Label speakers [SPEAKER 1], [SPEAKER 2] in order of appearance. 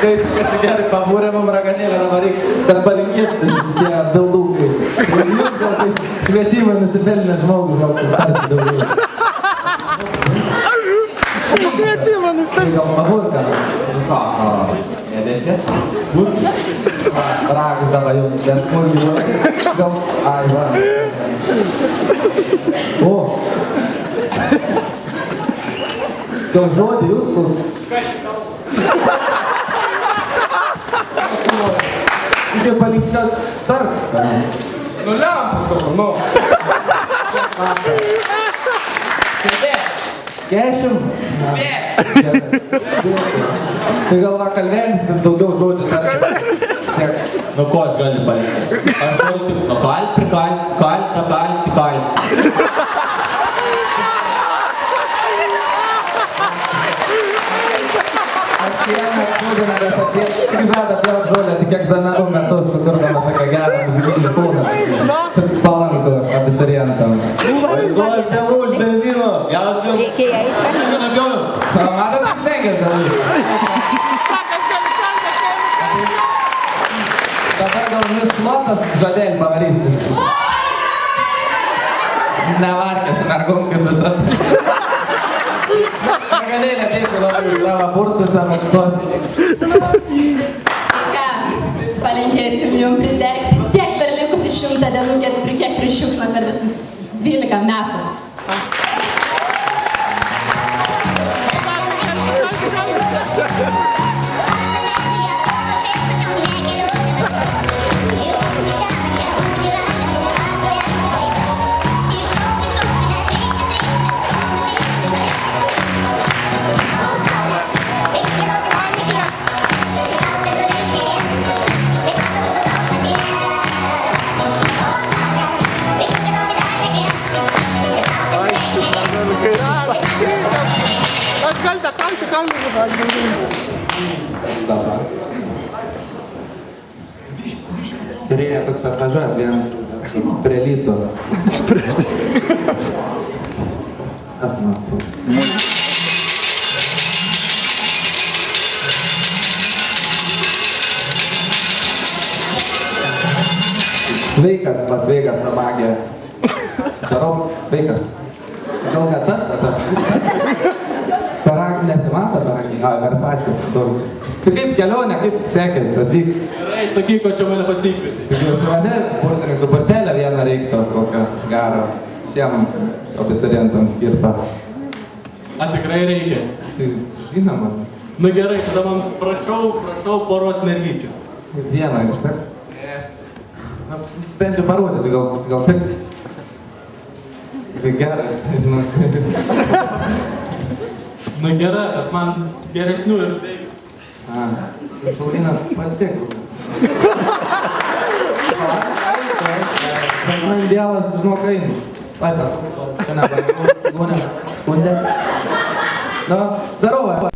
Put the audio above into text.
[SPEAKER 1] Tai, kad čia gerai pabūrė mum raganėlę dabar reikia, kad palinkėtų tie bildukai. Ir jūs gal kaip švietimą nusipelnė žmogus, gal kaip tarsi daugiau.
[SPEAKER 2] Švietimą nusipelnė.
[SPEAKER 1] Tai gal pabūrka? Ragas dabar jau, bet kur gyvai. Gal, ai va. O. Gal žodį jūs kur? Kaip palinkėt tarp?
[SPEAKER 3] Nu lempų savo, nu.
[SPEAKER 1] Kešim? Tai gal va kalbėlis, daugiau žodžių tarp.
[SPEAKER 4] Nu ko aš galiu palinkėti? Aš galiu tik nukalt, prikalt, skalt, nakalt, tikalt.
[SPEAKER 1] Atsienę, kūdina, bet atsienę, tik žada pjaut žolę, tik egzaminų metus sukurdama tokią gerą muzikinį kūną. Palankų abiturientam.
[SPEAKER 5] Vaizduos tėvų už benzino. Geras jums.
[SPEAKER 6] Reikia eiti.
[SPEAKER 5] Nieko nebjauju.
[SPEAKER 1] Matot, kaip lengės gal. Dabar gal mis slotas žadėlį pavarystis. Nevarkės, mergom kaip visat. Raganėlė taip, labai už tavo burtus ar aukštos.
[SPEAKER 7] Ką, palinkėsim jums pridegti tiek per likusi 100 dienų, kiek prišiukšna per visus 12 metų.
[SPEAKER 1] Dabar. Turėjo toks atvažiuos vienas prie Lyto. Kas man? Sveikas, Las Vegas, magija. Darau, sveikas. Gal ne tas, bet Paragį nesimato, paragį. Versačių. Tai kaip kelionė, kaip sekėsi atvykti?
[SPEAKER 4] Gerai, sakyk, ko čia mane pasikvietė.
[SPEAKER 1] Tik jau suvažiavę, burtininkų burtelę vieną reiktų, kokią gerą šiem abiturientams skirtą.
[SPEAKER 4] A tikrai reikia?
[SPEAKER 1] Tai žinoma.
[SPEAKER 4] Nu gerai, tada man prašau poros mergyčių.
[SPEAKER 1] Vieną užteks? Na, bent jau parodysiu, gal tiks. Tai geras, žinau.
[SPEAKER 4] Nu gerai, bet man geresnių ir veikia.
[SPEAKER 1] Paulina, patik. Bet man dėlas, žinok, eini. Paitas, čia nepalikau, skundės. Nu, zdarova.